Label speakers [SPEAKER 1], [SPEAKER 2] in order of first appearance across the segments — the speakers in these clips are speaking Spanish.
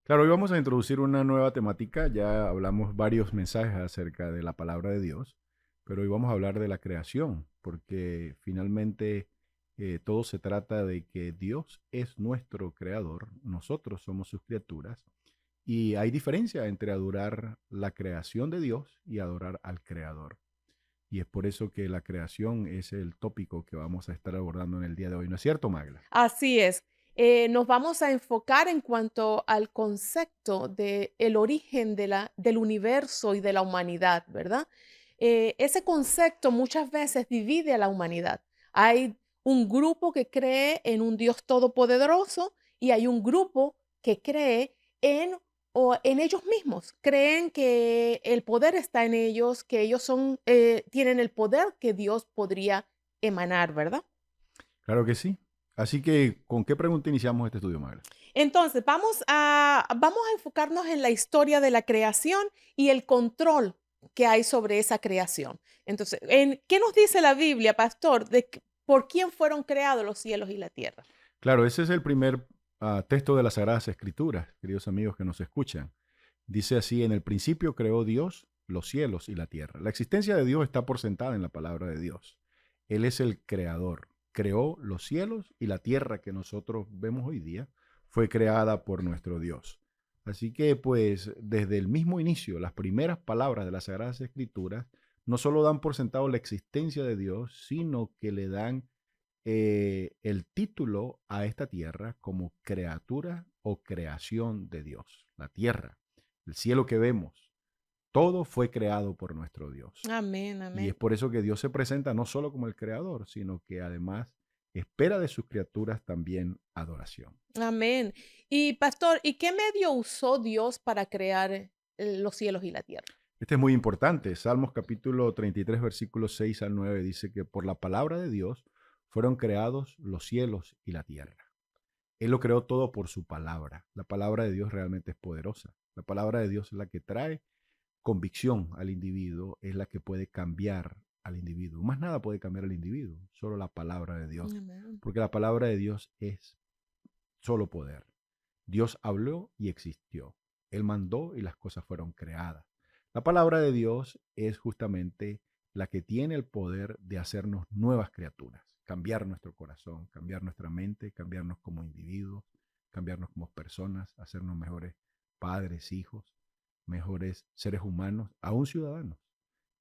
[SPEAKER 1] Claro, hoy vamos a introducir una nueva temática. Ya hablamos varios mensajes acerca de la palabra de Dios, pero hoy vamos a hablar de la creación, porque finalmente todo se trata de que Dios es nuestro creador, nosotros somos sus criaturas, y hay diferencia entre adorar la creación de Dios y adorar al creador. Y es por eso que la creación es el tópico que vamos a estar abordando en el día de hoy. ¿No es cierto, Magla?
[SPEAKER 2] Así es. Nos vamos a enfocar en cuanto al concepto de el origen del universo y de la humanidad, ¿verdad? Ese concepto muchas veces divide a la humanidad. Hay un grupo que cree en un Dios todopoderoso y hay un grupo que cree en, en ellos mismos. Creen que el poder está en ellos, que ellos tienen el poder que Dios podría emanar, ¿verdad?
[SPEAKER 1] Claro que sí. Así que, ¿con qué pregunta iniciamos este estudio, Magla?
[SPEAKER 2] Entonces, vamos a enfocarnos en la historia de la creación y el control que hay sobre esa creación. Entonces, ¿qué nos dice la Biblia, pastor, por quién fueron creados los cielos y la tierra?
[SPEAKER 1] Claro, ese es el primer texto de las Sagradas Escrituras, queridos amigos que nos escuchan. Dice así, en el principio creó Dios los cielos y la tierra. La existencia de Dios está por sentada en la palabra de Dios. Él es el creador. Creó los cielos y la tierra que nosotros vemos hoy día fue creada por nuestro Dios. Así que pues desde el mismo inicio, las primeras palabras de las Sagradas Escrituras no solo dan por sentado la existencia de Dios, sino que le dan el título a esta tierra como criatura o creación de Dios. La tierra, el cielo que vemos, todo fue creado por nuestro Dios.
[SPEAKER 2] Amén,
[SPEAKER 1] Y es
[SPEAKER 2] amén,
[SPEAKER 1] por eso que Dios se presenta no solo como el creador, sino que además espera de sus criaturas también adoración.
[SPEAKER 2] amén. Y pastor, ¿y qué medio usó Dios para crear los cielos y la tierra?
[SPEAKER 1] Este es muy importante. Salmos capítulo 33, versículos 6 al 9 dice que por la palabra de Dios fueron creados los cielos y la tierra. Él lo creó todo por su palabra. La palabra de Dios realmente es poderosa. La palabra de Dios es la que trae convicción al individuo, es la que puede cambiar al individuo. Más nada puede cambiar al individuo, solo la palabra de Dios.
[SPEAKER 2] Amén.
[SPEAKER 1] Porque la palabra de Dios es solo poder. Dios habló y existió. Él mandó y las cosas fueron creadas. La palabra de Dios es justamente la que tiene el poder de hacernos nuevas criaturas, cambiar nuestro corazón, cambiar nuestra mente, cambiarnos como individuos, cambiarnos como personas, hacernos mejores padres, hijos, mejores seres humanos, aún ciudadanos.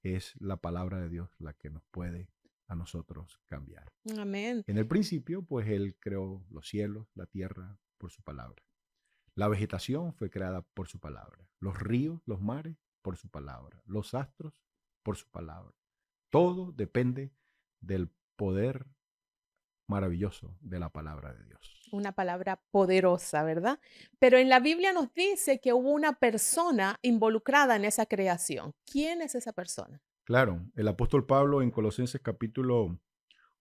[SPEAKER 1] Es la palabra de Dios la que nos puede a nosotros cambiar.
[SPEAKER 2] Amén.
[SPEAKER 1] En el principio, pues Él creó los cielos, la tierra, por su palabra. La vegetación fue creada por su palabra. Los ríos, los mares, por su palabra. Los astros, por su palabra. Todo depende del poder maravilloso de la palabra de Dios.
[SPEAKER 2] Una palabra poderosa, ¿verdad? Pero en la Biblia nos dice que hubo una persona involucrada en esa creación. ¿Quién es esa persona?
[SPEAKER 1] Claro, el apóstol Pablo en Colosenses capítulo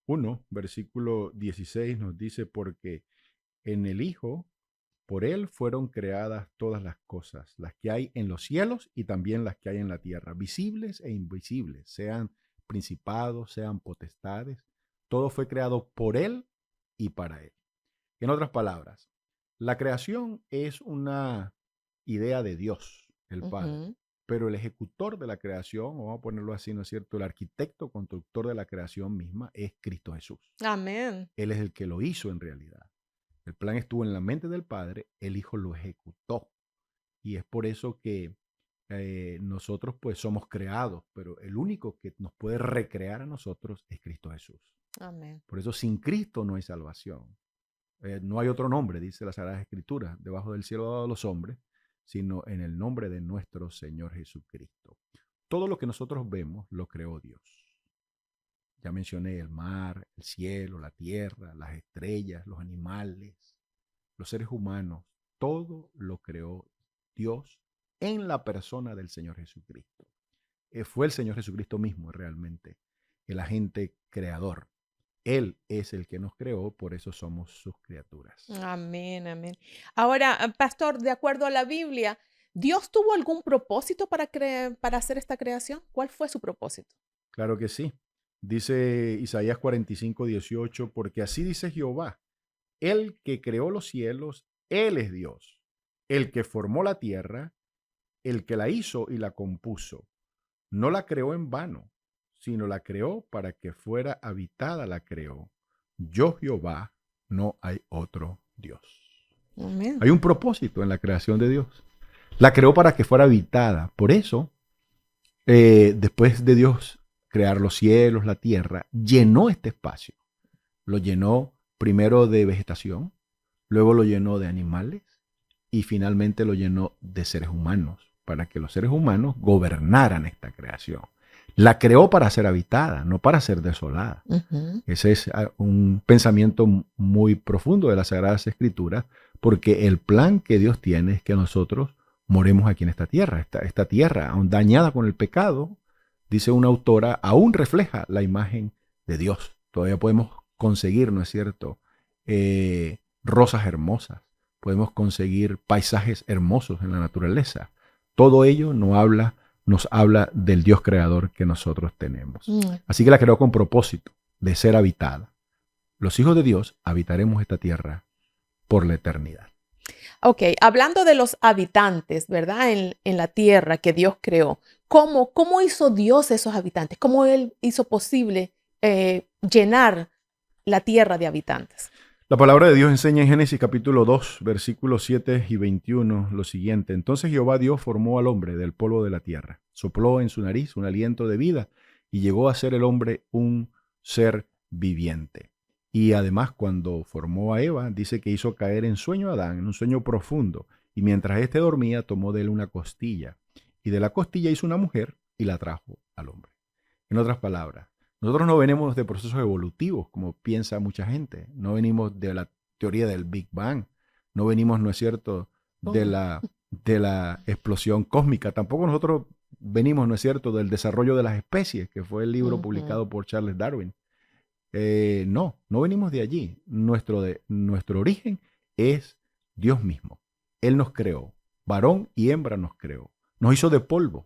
[SPEAKER 1] 1, versículo 16 nos dice, porque en el Hijo, por Él fueron creadas todas las cosas, las que hay en los cielos y también las que hay en la tierra, visibles e invisibles, sean principados, sean potestades, todo fue creado por Él y para Él. En otras palabras, la creación es una idea de Dios, el Padre,
[SPEAKER 2] Ujú.
[SPEAKER 1] pero el ejecutor de la creación, o vamos a ponerlo así, ¿no es cierto? El arquitecto, constructor de la creación misma es Cristo Jesús.
[SPEAKER 2] Amén.
[SPEAKER 1] Él es el que lo hizo en realidad. El plan estuvo en la mente del Padre, el Hijo lo ejecutó. Y es por eso que nosotros pues somos creados, pero el único que nos puede recrear a nosotros es Cristo Jesús.
[SPEAKER 2] Amén.
[SPEAKER 1] Por eso sin Cristo no hay salvación. No hay otro nombre, dice la Sagrada Escritura, debajo del cielo dado a los hombres, sino en el nombre de nuestro Señor Jesucristo. Todo lo que nosotros vemos lo creó Dios. Ya mencioné el mar, el cielo, la tierra, las estrellas, los animales, los seres humanos, todo lo creó Dios en la persona del Señor Jesucristo. Fue el Señor Jesucristo mismo realmente el agente creador. Él es el que nos creó, por eso somos sus criaturas.
[SPEAKER 2] Amén, amén. Ahora, pastor, de acuerdo a la Biblia, ¿Dios tuvo algún propósito para hacer esta creación? ¿Cuál fue su propósito?
[SPEAKER 1] Claro que sí. Dice Isaías 45:18, porque así dice Jehová, el que creó los cielos, Él es Dios. el que formó la tierra, el que la hizo y la compuso, no la creó en vano, sino la creó para que fuera habitada, la creó. Yo, Jehová, no hay otro Dios.
[SPEAKER 2] Amén.
[SPEAKER 1] Hay un propósito en la creación de Dios. La creó para que fuera habitada. Por eso, después de Dios crear los cielos, la tierra, llenó este espacio. Lo llenó primero de vegetación, luego lo llenó de animales y finalmente lo llenó de seres humanos, para que los seres humanos gobernaran esta creación. La creó para ser habitada, no para ser desolada.
[SPEAKER 2] Ujú.
[SPEAKER 1] Ese es un pensamiento muy profundo de las Sagradas Escrituras, porque el plan que Dios tiene es que nosotros moremos aquí en esta tierra. Esta tierra, aún dañada con el pecado, dice una autora, aún refleja la imagen de Dios. Todavía podemos conseguir, ¿no es cierto?, rosas hermosas, podemos conseguir paisajes hermosos en la naturaleza. Todo ello nos habla del Dios creador que nosotros tenemos. Así que la creó con propósito de ser habitada. Los hijos de Dios habitaremos esta tierra por la eternidad.
[SPEAKER 2] Ok, hablando de los habitantes, ¿verdad? En la tierra que Dios creó, ¿cómo hizo Dios esos habitantes? ¿Cómo Él hizo posible llenar la tierra de habitantes?
[SPEAKER 1] La palabra de Dios enseña en Génesis capítulo 2, versículos 7 y 21 lo siguiente. Entonces Jehová Dios formó al hombre del polvo de la tierra, sopló en su nariz un aliento de vida y llegó a ser el hombre un ser viviente. Y además cuando formó a Eva, dice que hizo caer en sueño a Adán, en un sueño profundo, y mientras éste dormía tomó de él una costilla, y de la costilla hizo una mujer y la trajo al hombre. En otras palabras, nosotros no venimos de procesos evolutivos, como piensa mucha gente. No venimos de la teoría del Big Bang. No venimos, ¿no es cierto?, de la explosión cósmica. Tampoco nosotros venimos, ¿no es cierto?, del desarrollo de las especies, que fue el libro publicado por Charles Darwin. No venimos de allí. Nuestro origen es Dios mismo. Él nos creó. Varón y hembra nos creó. Nos hizo de polvo.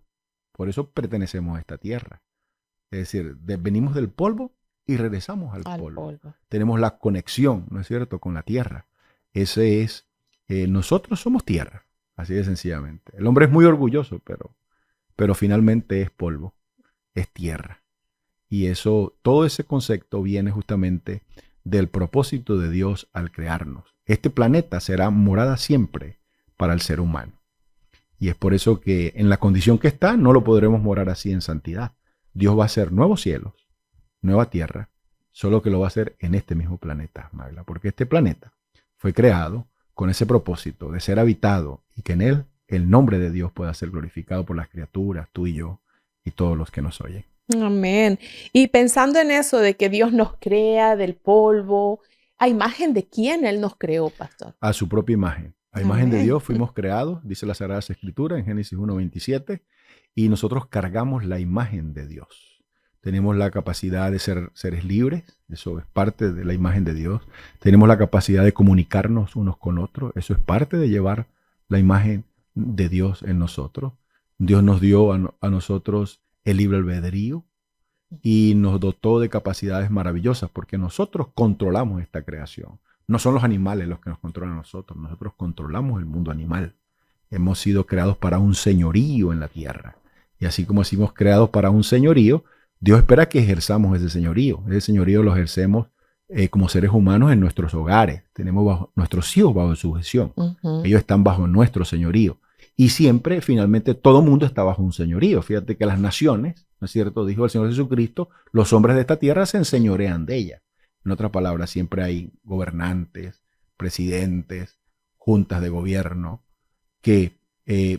[SPEAKER 1] Por eso pertenecemos a esta tierra. Es decir, venimos del polvo y regresamos al polvo. Tenemos la conexión, ¿no es cierto?, con la tierra. Ese es, nosotros somos tierra, así de sencillamente. El hombre es muy orgulloso, pero finalmente es polvo, es tierra. Y eso, todo ese concepto viene justamente del propósito de Dios al crearnos. Este planeta será morada siempre para el ser humano. Y es por eso que en la condición que está, no lo podremos morar así en santidad. Dios va a hacer nuevos cielos, nueva tierra, solo que lo va a hacer en este mismo planeta, Magla, porque este planeta fue creado con ese propósito de ser habitado y que en él el nombre de Dios pueda ser glorificado por las criaturas, tú y yo, y todos los que nos oyen.
[SPEAKER 2] Amén. Y pensando en eso de que Dios nos crea del polvo, ¿a imagen de quién Él nos creó, pastor?
[SPEAKER 1] A su propia imagen. A imagen de
[SPEAKER 2] Amén.
[SPEAKER 1] Dios fuimos creados, dice la Sagrada Escritura en Génesis 1:27, y nosotros cargamos la imagen de Dios. Tenemos la capacidad de ser seres libres, eso es parte de la imagen de Dios. Tenemos la capacidad de comunicarnos unos con otros, eso es parte de llevar la imagen de Dios en nosotros. Dios nos dio a nosotros el libre albedrío y nos dotó de capacidades maravillosas porque nosotros controlamos esta creación. No son los animales los que nos controlan a nosotros, nosotros controlamos el mundo animal. Hemos sido creados para un señorío en la tierra. Y así como hemos creados para un señorío, Dios espera que ejerzamos ese señorío. Ese señorío lo ejercemos como seres humanos en nuestros hogares. Tenemos nuestros hijos bajo sujeción. Ellos están bajo nuestro señorío. Y siempre, finalmente, todo mundo está bajo un señorío. Fíjate que las naciones, ¿no es cierto?, dijo el Señor Jesucristo, los hombres de esta tierra se enseñorean de ella. En otras palabras, siempre hay gobernantes, presidentes, juntas de gobierno, que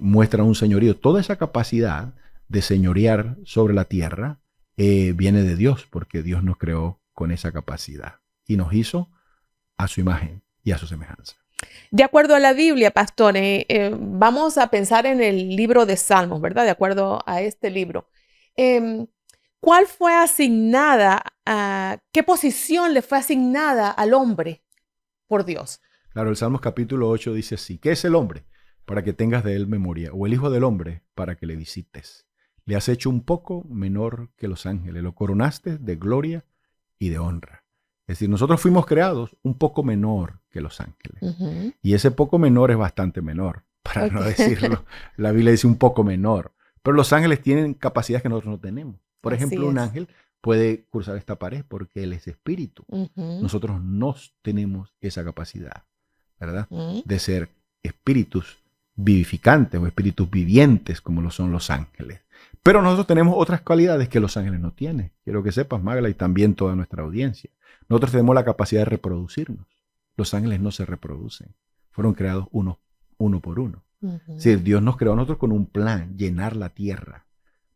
[SPEAKER 1] muestran un señorío. Toda esa capacidad de señorear sobre la tierra viene de Dios, porque Dios nos creó con esa capacidad y nos hizo a su imagen y a su semejanza.
[SPEAKER 2] De acuerdo a la Biblia, pastor, vamos a pensar en el libro de Salmos, ¿verdad? De acuerdo a este libro. ¿Cuál fue asignada, qué posición le fue asignada al hombre por Dios?
[SPEAKER 1] Claro, el Salmos capítulo 8 dice así: ¿qué es el hombre para que tengas de él memoria? O el hijo del hombre para que le visites. Le has hecho un poco menor que los ángeles, lo coronaste de gloria y de honra. Es decir, nosotros fuimos creados un poco menor que los ángeles. Y ese poco menor es bastante menor. para no
[SPEAKER 2] Ok.
[SPEAKER 1] decirlo. La Biblia dice un poco menor. Pero los ángeles tienen capacidades que nosotros no tenemos. Por
[SPEAKER 2] Así
[SPEAKER 1] ejemplo, un
[SPEAKER 2] es.
[SPEAKER 1] ángel puede cruzar esta pared porque él es espíritu.
[SPEAKER 2] Ujú,
[SPEAKER 1] Nosotros no tenemos esa capacidad, ¿verdad?
[SPEAKER 2] mm.
[SPEAKER 1] De ser espíritus vivificantes o espíritus vivientes como lo son los ángeles. Pero nosotros tenemos otras cualidades que los ángeles no tienen. Quiero que sepas, Magla, y también toda nuestra audiencia. Nosotros tenemos la capacidad de reproducirnos. Los ángeles no se reproducen. Fueron creados uno por uno. Es
[SPEAKER 2] Ujú.
[SPEAKER 1] decir, Dios nos creó a nosotros con un plan, llenar la tierra,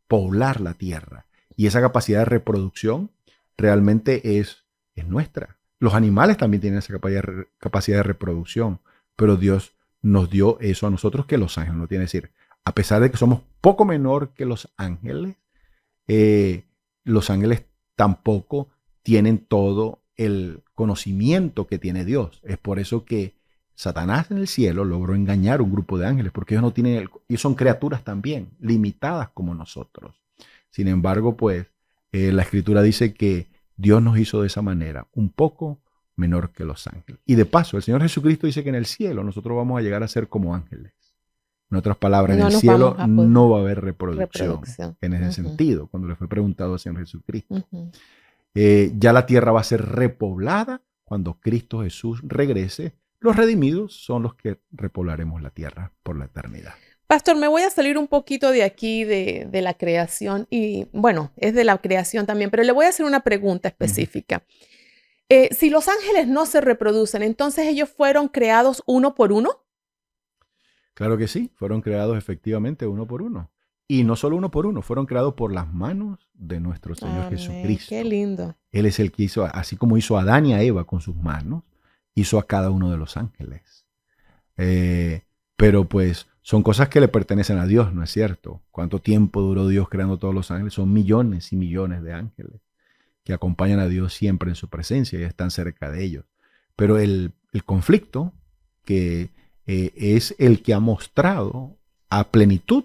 [SPEAKER 1] poblar la tierra. Y esa capacidad de reproducción realmente es nuestra. Los animales también tienen esa capacidad de reproducción, pero Dios nos dio eso a nosotros que los ángeles no tienen. Es decir, a pesar de que somos poco menor que eh, los ángeles tampoco tienen todo el conocimiento que tiene Dios. Es por eso que Satanás en el cielo logró engañar a un grupo de ángeles, porque ellos no tienen, ellos son criaturas también, limitadas como nosotros. Sin embargo, pues la escritura dice que Dios nos hizo de esa manera, un poco menor que los ángeles. Y de paso, el Señor Jesucristo dice que en el cielo nosotros vamos a llegar a ser como ángeles. En otras palabras, en
[SPEAKER 2] No
[SPEAKER 1] el
[SPEAKER 2] nos
[SPEAKER 1] cielo
[SPEAKER 2] vamos a poder.
[SPEAKER 1] no va a haber reproducción
[SPEAKER 2] Reproducción.
[SPEAKER 1] en ese
[SPEAKER 2] Ujú,
[SPEAKER 1] sentido, cuando le fue preguntado al Señor Jesucristo.
[SPEAKER 2] ujú.
[SPEAKER 1] Ya la tierra va a ser repoblada cuando Cristo Jesús regrese. Los redimidos son los que repoblaremos la tierra por la eternidad.
[SPEAKER 2] Pastor, me voy a salir un poquito de aquí de la creación y bueno, es de la creación también, pero le voy a hacer una pregunta
[SPEAKER 1] Ujú.
[SPEAKER 2] específica. Si los ángeles no se reproducen, entonces ellos fueron creados uno por uno.
[SPEAKER 1] Claro que sí, fueron creados efectivamente uno por uno. Y no solo uno por uno, fueron creados por las manos de nuestro Señor
[SPEAKER 2] Amén, qué
[SPEAKER 1] Jesucristo.
[SPEAKER 2] lindo.
[SPEAKER 1] Él es el que hizo, así como hizo a Adán y a Eva con sus manos, hizo a cada uno de los ángeles. Eh, pero pues son cosas que le pertenecen a Dios, ¿no es cierto? ¿Cuánto tiempo duró Dios creando todos los ángeles? Son millones y millones de ángeles que acompañan a Dios siempre en su presencia y están cerca de ellos. Pero el conflicto que es el que ha mostrado a plenitud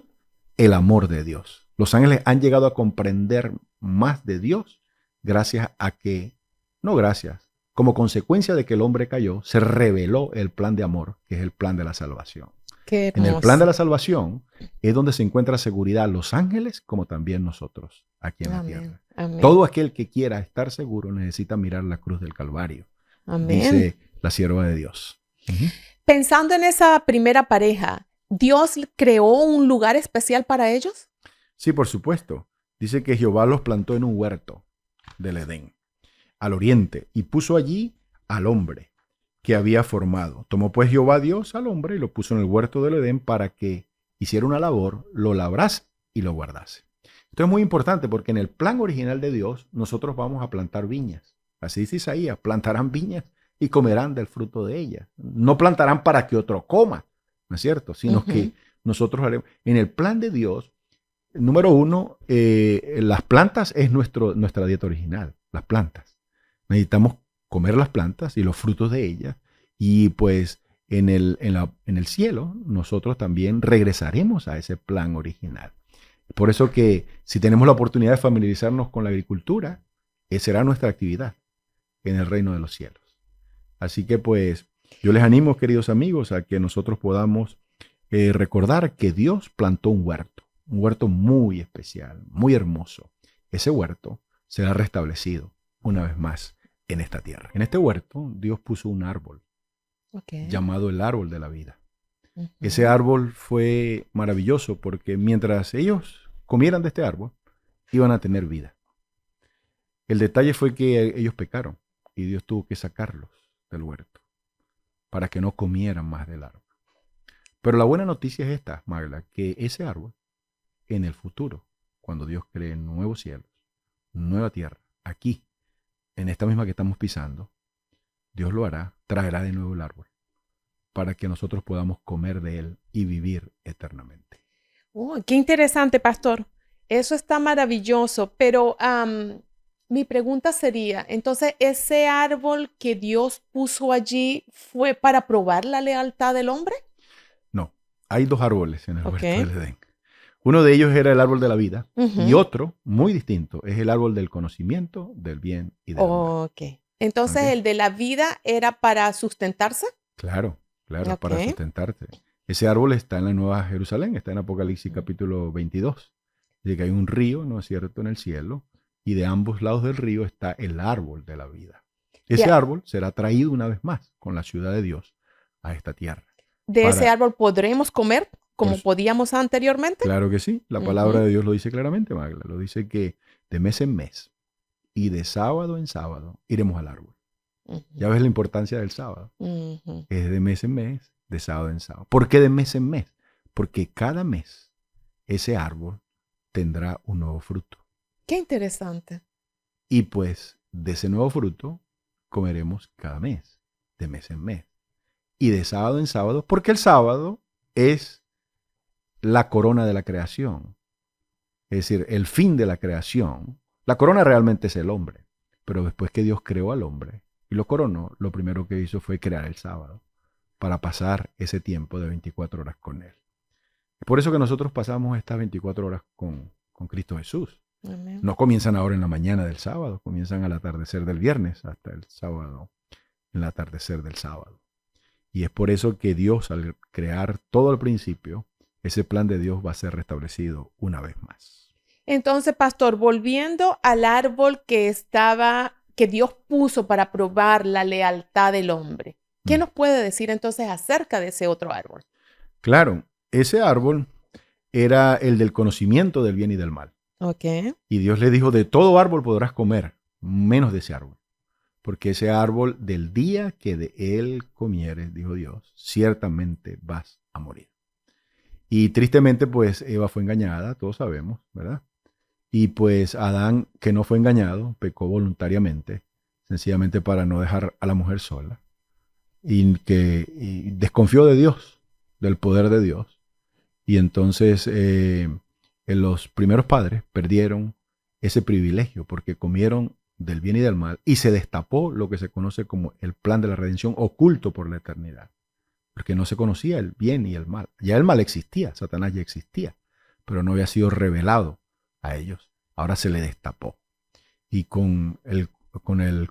[SPEAKER 1] el amor de Dios. Los ángeles han llegado a comprender más de Dios gracias a que, no gracias, como consecuencia de que el hombre cayó, se reveló el plan de amor, que es el plan de la salvación.
[SPEAKER 2] Qué
[SPEAKER 1] En el plan de
[SPEAKER 2] hermoso.
[SPEAKER 1] la salvación es donde se encuentra seguridad los ángeles como también nosotros aquí en la
[SPEAKER 2] Amén,
[SPEAKER 1] tierra.
[SPEAKER 2] amén,
[SPEAKER 1] Todo aquel que quiera estar seguro necesita mirar la cruz del Calvario,
[SPEAKER 2] amén.
[SPEAKER 1] dice la sierva de Dios. Ujú.
[SPEAKER 2] Pensando en esa primera pareja, ¿Dios creó un lugar especial para ellos?
[SPEAKER 1] Sí, por supuesto. Dice que Jehová los plantó en un huerto del Edén, al oriente, y puso allí al hombre que había formado. Tomó pues Jehová Dios al hombre y lo puso en el huerto del Edén para que hiciera una labor, lo labrase y lo guardase. Esto es muy importante porque en el plan original de Dios nosotros vamos a plantar viñas. Así dice Isaías, plantarán viñas y comerán del fruto de ellas. No plantarán para que otro coma, ¿no es cierto? Sino
[SPEAKER 2] Ujú.
[SPEAKER 1] que nosotros haremos. En el plan de Dios, número uno, las plantas es nuestra dieta original, las plantas. Necesitamos comer las plantas y los frutos de ellas. Y pues en el cielo nosotros también regresaremos a ese plan original. Por eso que si tenemos la oportunidad de familiarizarnos con la agricultura, será nuestra actividad en el reino de los cielos. Así que pues yo les animo, queridos amigos, a que nosotros podamos recordar que Dios plantó un huerto muy especial, muy hermoso. Ese huerto será restablecido una vez más en esta tierra. En este huerto Dios puso un árbol
[SPEAKER 2] Ok.
[SPEAKER 1] llamado el árbol de la vida. Ese
[SPEAKER 2] Ujú.
[SPEAKER 1] árbol fue maravilloso porque mientras ellos comieran de este árbol, iban a tener vida. El detalle fue que ellos pecaron y Dios tuvo que sacarlos del huerto para que no comieran más del árbol. Pero la buena noticia es esta, Magla, que ese árbol en el futuro, cuando Dios cree nuevos cielos, nueva tierra, aquí, en esta misma que estamos pisando, Dios lo hará, traerá de nuevo el árbol para que nosotros podamos comer de él y vivir eternamente.
[SPEAKER 2] Oh, qué interesante, pastor. Eso está maravilloso, pero mi pregunta sería, entonces, ¿ese árbol que Dios puso allí fue para probar la lealtad del hombre?
[SPEAKER 1] No, hay dos árboles en el
[SPEAKER 2] Ok.
[SPEAKER 1] huerto del Edén. Uno de ellos era el árbol de la vida y
[SPEAKER 2] Ujú.
[SPEAKER 1] otro, muy distinto, es el árbol del conocimiento del bien y del mal.
[SPEAKER 2] Ok. Entonces,
[SPEAKER 1] ¿Ok?
[SPEAKER 2] el de la vida era para sustentarse.
[SPEAKER 1] Claro, claro,
[SPEAKER 2] Ok.
[SPEAKER 1] para sustentarte. Ese árbol está en la Nueva Jerusalén, está en Apocalipsis capítulo 22. Dice que hay un río, ¿no es cierto?, en el cielo, y de ambos lados del río está el árbol de la vida. Ese
[SPEAKER 2] De,
[SPEAKER 1] árbol será traído una vez más con la ciudad de Dios a esta tierra.
[SPEAKER 2] de ese
[SPEAKER 1] Para,
[SPEAKER 2] árbol podremos comer
[SPEAKER 1] por,
[SPEAKER 2] como podíamos anteriormente.
[SPEAKER 1] claro que sí, la palabra
[SPEAKER 2] Ujú,
[SPEAKER 1] de Dios lo dice claramente, Magla. Lo dice que de mes en mes y de sábado en sábado iremos al árbol. Ya
[SPEAKER 2] ujú,
[SPEAKER 1] ves la importancia del sábado.
[SPEAKER 2] ujú.
[SPEAKER 1] Es de mes en mes, de sábado en sábado. ¿Por qué de mes en mes? Porque cada mes ese árbol tendrá un nuevo fruto.
[SPEAKER 2] Qué interesante.
[SPEAKER 1] Y pues de ese nuevo fruto comeremos cada mes, de mes en mes. Y de sábado en sábado, porque el sábado es la corona de la creación. Es decir, el fin de la creación. La corona realmente es el hombre. Pero después que Dios creó al hombre y lo coronó, lo primero que hizo fue crear el sábado para pasar ese tiempo de 24 horas con Él. Es por eso que nosotros pasamos estas 24 horas con Cristo Jesús.
[SPEAKER 2] Amén.
[SPEAKER 1] No comienzan ahora en la mañana del sábado, comienzan al atardecer del viernes hasta el sábado, en el atardecer del sábado. Y es por eso que Dios, al crear todo al principio, ese plan de Dios va a ser restablecido una vez más.
[SPEAKER 2] Entonces, pastor, volviendo al árbol que Dios puso para probar la lealtad del hombre, ¿qué
[SPEAKER 1] Mm.
[SPEAKER 2] nos puede decir entonces acerca de ese otro árbol?
[SPEAKER 1] Claro, ese árbol era el del conocimiento del bien y del mal.
[SPEAKER 2] Ok.
[SPEAKER 1] Y Dios le dijo, de todo árbol podrás comer, menos de ese árbol. Porque ese árbol, del día que de él comieres, dijo Dios, ciertamente vas a morir. Y tristemente, pues Eva fue engañada, todos sabemos, ¿verdad? Y pues Adán, que no fue engañado, pecó voluntariamente, sencillamente para no dejar a la mujer sola. Y desconfió de Dios, del poder de Dios. Y entonces los primeros padres perdieron ese privilegio porque comieron del bien y del mal y se destapó lo que se conoce como el plan de la redención oculto por la eternidad. Porque no se conocía el bien y el mal. Ya el mal existía, Satanás ya existía, pero no había sido revelado a ellos. Ahora se le destapó. Y con el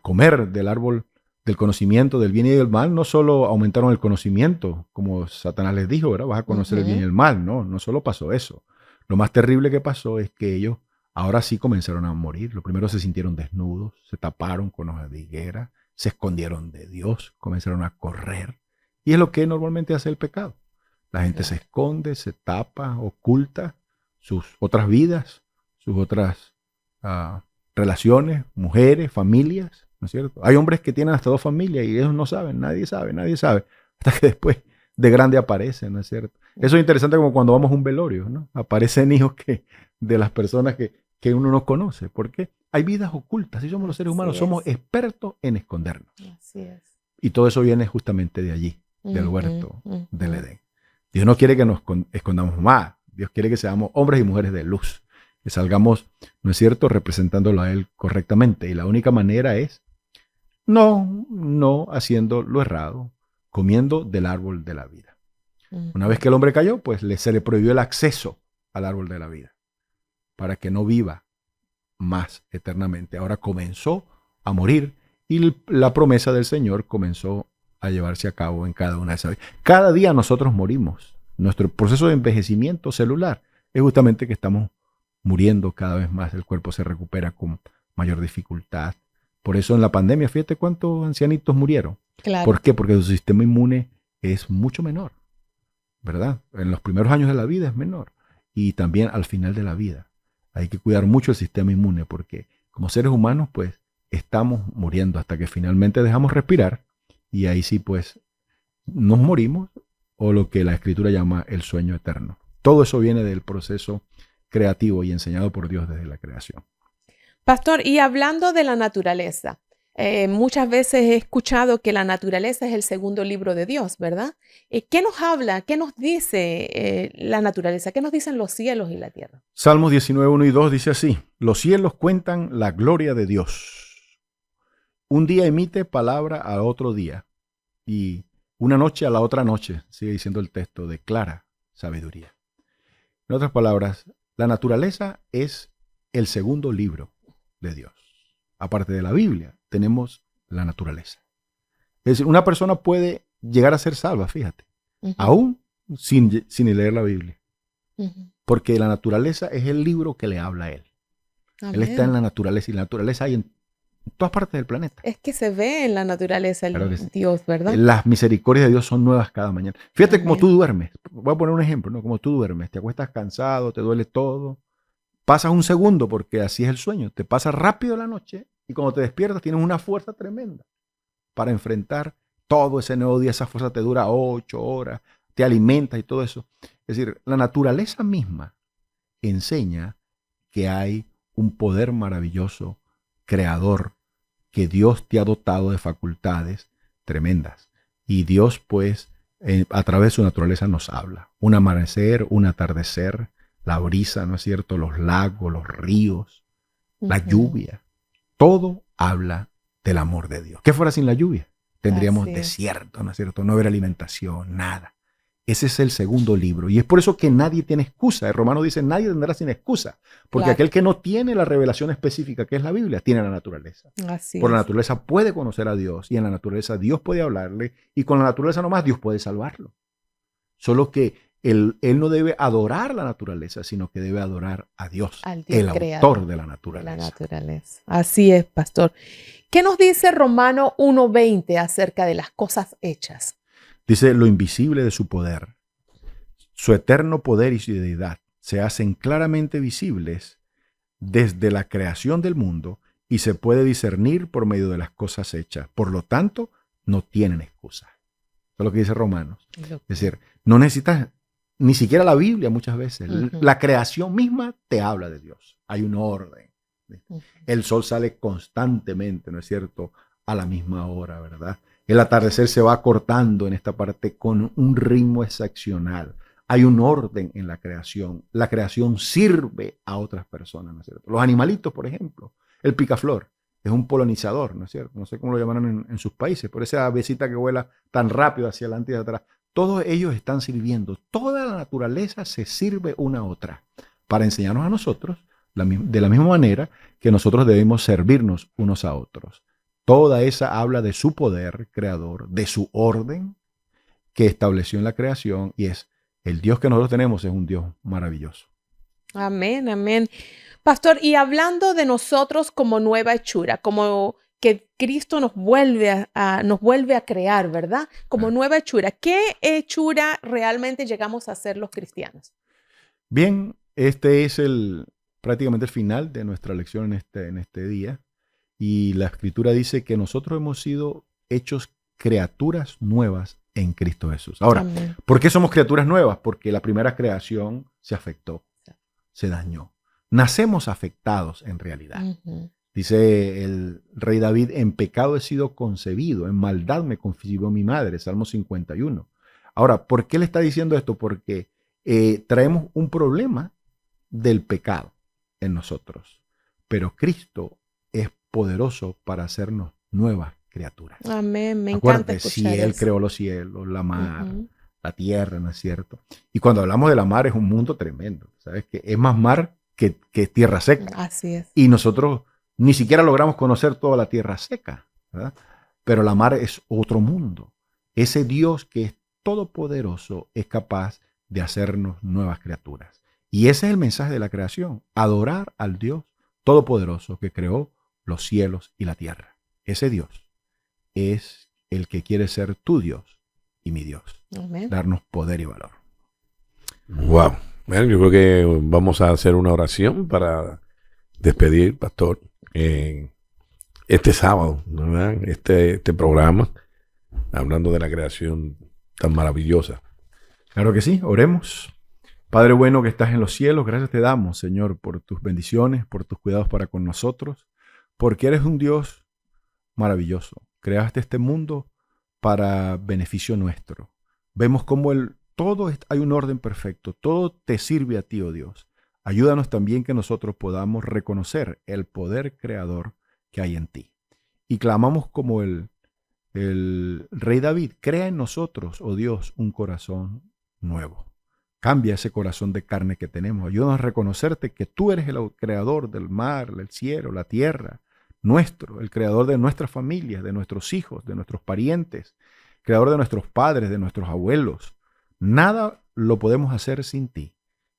[SPEAKER 1] comer del árbol del conocimiento del bien y del mal, no solo aumentaron el conocimiento, como Satanás les dijo, ¿verdad? Vas a conocer el bien y
[SPEAKER 2] Ujú.
[SPEAKER 1] el mal. No, no solo pasó eso. Lo más terrible que pasó es que ellos ahora sí comenzaron a morir. Lo primero se sintieron desnudos, se taparon con hojas de higuera, se escondieron de Dios, comenzaron a correr. Y es lo que normalmente hace el pecado. La gente se
[SPEAKER 2] Claro.
[SPEAKER 1] esconde, se tapa, oculta sus otras vidas, sus otras relaciones, mujeres, familias, ¿no es cierto? Hay hombres que tienen hasta 2 familias y ellos no saben, nadie sabe, hasta que después de grande aparecen, ¿no es cierto? Eso es interesante como cuando vamos a un velorio, ¿no? Aparecen hijos de las personas que uno no conoce. ¿Por qué? Hay vidas ocultas, y somos los seres humanos,
[SPEAKER 2] Así
[SPEAKER 1] somos
[SPEAKER 2] es.
[SPEAKER 1] expertos en escondernos.
[SPEAKER 2] Así es.
[SPEAKER 1] Y todo eso viene justamente de allí, del
[SPEAKER 2] Ujú,
[SPEAKER 1] huerto del
[SPEAKER 2] ujú.
[SPEAKER 1] Edén. Dios no quiere que nos escondamos más. Dios quiere que seamos hombres y mujeres de luz. Que salgamos, ¿no es cierto?, representándolo a Él correctamente. Y la única manera es no haciendo lo errado, comiendo del árbol de la vida. Una vez
[SPEAKER 2] Ujú.
[SPEAKER 1] que el hombre cayó, pues se le prohibió el acceso al árbol de la vida para que no viva más eternamente. Ahora comenzó a morir y la promesa del Señor comenzó a llevarse a cabo en cada una de esas vidas. Cada día nosotros morimos. Nuestro proceso de envejecimiento celular es justamente que estamos muriendo cada vez más. El cuerpo se recupera con mayor dificultad. Por eso en la pandemia, fíjate cuántos ancianitos murieron.
[SPEAKER 2] Claro.
[SPEAKER 1] ¿Por qué? Porque su sistema inmune es mucho menor, ¿verdad? En los primeros años de la vida es menor y también al final de la vida. Hay que cuidar mucho el sistema inmune porque como seres humanos pues estamos muriendo hasta que finalmente dejamos respirar y ahí sí pues nos morimos o lo que la escritura llama el sueño eterno. Todo eso viene del proceso creativo y enseñado por Dios desde la creación.
[SPEAKER 2] Pastor, y hablando de la naturaleza, muchas veces he escuchado que la naturaleza es el segundo libro de Dios, ¿verdad? ¿Qué nos habla, qué nos dice la naturaleza? ¿Qué nos dicen los cielos y la tierra?
[SPEAKER 1] Salmos 19, 1 y 2 dice así: los cielos cuentan la gloria de Dios. Un día emite palabra a otro día y una noche a la otra noche, sigue diciendo el texto, declara sabiduría. En otras palabras, la naturaleza es el segundo libro de Dios. Aparte de la Biblia, tenemos la naturaleza. Es decir, una persona puede llegar a ser salva, fíjate,
[SPEAKER 2] Ujú.
[SPEAKER 1] aún sin leer la Biblia.
[SPEAKER 2] Ujú.
[SPEAKER 1] Porque la naturaleza es el libro que le habla a él. Él está en
[SPEAKER 2] Amén.
[SPEAKER 1] la naturaleza y la naturaleza hay en todas partes del planeta.
[SPEAKER 2] Es que se ve en la naturaleza
[SPEAKER 1] Claro
[SPEAKER 2] el
[SPEAKER 1] que sí.
[SPEAKER 2] Dios, ¿verdad?
[SPEAKER 1] Las misericordias de Dios son nuevas cada mañana. Fíjate cómo tú
[SPEAKER 2] Amén.
[SPEAKER 1] duermes. Voy a poner un ejemplo, ¿no? Como tú duermes. Te acuestas cansado, te duele todo. Pasas un segundo porque así es el sueño. Te pasa rápido la noche y cuando te despiertas tienes una fuerza tremenda para enfrentar todo ese nuevo día. Esa fuerza te dura 8 horas, te alimenta y todo eso. Es decir, la naturaleza misma enseña que hay un poder maravilloso, creador, que Dios te ha dotado de facultades tremendas. Y Dios, pues, a través de su naturaleza nos habla. Un amanecer, un atardecer, la brisa, ¿no es cierto? Los lagos, los ríos, la
[SPEAKER 2] Ujú.
[SPEAKER 1] lluvia. Todo habla del amor de Dios. ¿Qué fuera sin la lluvia? Tendríamos
[SPEAKER 2] Así es.
[SPEAKER 1] desierto, ¿no es cierto? No haber alimentación, nada. Ese es el segundo libro. Y es por eso que nadie tiene excusa. El romano dice, nadie tendrá sin excusa. Porque
[SPEAKER 2] Claro,
[SPEAKER 1] aquel que no tiene la revelación específica, que es la Biblia, tiene la naturaleza.
[SPEAKER 2] así
[SPEAKER 1] Por la
[SPEAKER 2] es.
[SPEAKER 1] naturaleza puede conocer a Dios y en la naturaleza Dios puede hablarle y con la naturaleza nomás Dios puede salvarlo. Solo que él no debe adorar la naturaleza, sino que debe adorar a Dios,
[SPEAKER 2] Al Dios
[SPEAKER 1] el autor
[SPEAKER 2] creador
[SPEAKER 1] de la
[SPEAKER 2] de la
[SPEAKER 1] naturaleza.
[SPEAKER 2] naturaleza. Así es, pastor. ¿Qué nos dice Romano 1:20 acerca de las cosas hechas?
[SPEAKER 1] Dice, lo invisible de su poder, su eterno poder y su deidad se hacen claramente visibles desde la creación del mundo y se puede discernir por medio de las cosas hechas. Por lo tanto, no tienen excusa. Eso es lo que dice Romanos.
[SPEAKER 2] Lo
[SPEAKER 1] Es
[SPEAKER 2] que-
[SPEAKER 1] decir, no necesitas ni siquiera la Biblia muchas veces.
[SPEAKER 2] Ujú,
[SPEAKER 1] La creación misma te habla de Dios. Hay un orden.
[SPEAKER 2] ujú.
[SPEAKER 1] El sol sale constantemente, ¿no es cierto? A la misma hora, ¿verdad? El atardecer se va cortando en esta parte con un ritmo excepcional. Hay un orden en la creación. La creación sirve a otras personas, ¿no es cierto? Los animalitos, por ejemplo, el picaflor es un polinizador, ¿no es cierto? No sé cómo lo llamarán en sus países, por esa avecita que vuela tan rápido hacia adelante y atrás. Todos ellos están sirviendo. Toda la naturaleza se sirve una a otra para enseñarnos a nosotros de la misma manera que nosotros debemos servirnos unos a otros. Toda esa habla de su poder creador, de su orden que estableció en la creación y es el Dios que nosotros tenemos es un Dios maravilloso.
[SPEAKER 2] Amén, amén. Pastor, y hablando de nosotros como nueva hechura, como que Cristo nos vuelve a crear, ¿verdad? Como
[SPEAKER 1] Ah.
[SPEAKER 2] nueva hechura, ¿qué hechura realmente llegamos a ser los cristianos?
[SPEAKER 1] Bien, este es prácticamente el final de nuestra lección en este día y la escritura dice que nosotros hemos sido hechos criaturas nuevas en Cristo Jesús. Ahora,
[SPEAKER 2] Amén.
[SPEAKER 1] ¿por qué somos criaturas nuevas? Porque la primera creación se afectó, se dañó. Nacemos afectados en realidad.
[SPEAKER 2] Ujú.
[SPEAKER 1] Dice el rey David, en pecado he sido concebido, en maldad me concibió mi madre, Salmo 51. Ahora, ¿por qué le está diciendo esto? Porque traemos un problema del pecado en nosotros, pero Cristo es poderoso para hacernos nuevas criaturas.
[SPEAKER 2] Amén, me encanta
[SPEAKER 1] Acuérdate, si
[SPEAKER 2] escuchar
[SPEAKER 1] Él
[SPEAKER 2] eso.
[SPEAKER 1] creó los cielos, la mar,
[SPEAKER 2] Ujú.
[SPEAKER 1] la tierra, ¿no es cierto? Y cuando hablamos de la mar es un mundo tremendo, ¿sabes? Que es más mar que tierra seca.
[SPEAKER 2] Así es.
[SPEAKER 1] Y nosotros ni siquiera logramos conocer toda la tierra seca, ¿verdad? Pero la mar es otro mundo. Ese Dios que es todopoderoso es capaz de hacernos nuevas criaturas. Y ese es el mensaje de la creación, adorar al Dios todopoderoso que creó los cielos y la tierra. Ese Dios es el que quiere ser tu Dios y mi Dios,
[SPEAKER 2] Amén.
[SPEAKER 1] darnos poder y valor.
[SPEAKER 3] Wow. Bueno, yo creo que vamos a hacer una oración para despedir, pastor, este sábado, ¿verdad? Este programa, hablando de la creación tan maravillosa.
[SPEAKER 1] Claro que sí, oremos. Padre bueno que estás en los cielos, gracias te damos, Señor, por tus bendiciones, por tus cuidados para con nosotros, porque eres un Dios maravilloso. Creaste este mundo para beneficio nuestro. Vemos cómo hay un orden perfecto, todo te sirve a ti, oh Dios. Ayúdanos también que nosotros podamos reconocer el poder creador que hay en ti. Y clamamos como el rey David, crea en nosotros, oh Dios, un corazón nuevo. Cambia ese corazón de carne que tenemos. Ayúdanos a reconocerte que tú eres el creador del mar, del cielo, la tierra, nuestro, el creador de nuestras familias, de nuestros hijos, de nuestros parientes, creador de nuestros padres, de nuestros abuelos. Nada lo podemos hacer sin ti.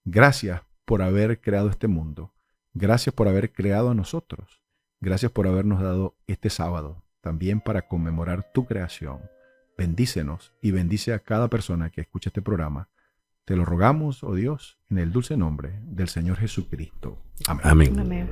[SPEAKER 1] Gracias por haber creado este mundo. Gracias por haber creado a nosotros. Gracias por habernos dado este sábado también para conmemorar tu creación. Bendícenos y bendice a cada persona que escucha este programa. Te lo rogamos, oh Dios, en el dulce nombre del Señor Jesucristo. Amén.
[SPEAKER 3] Amén.
[SPEAKER 2] Amén.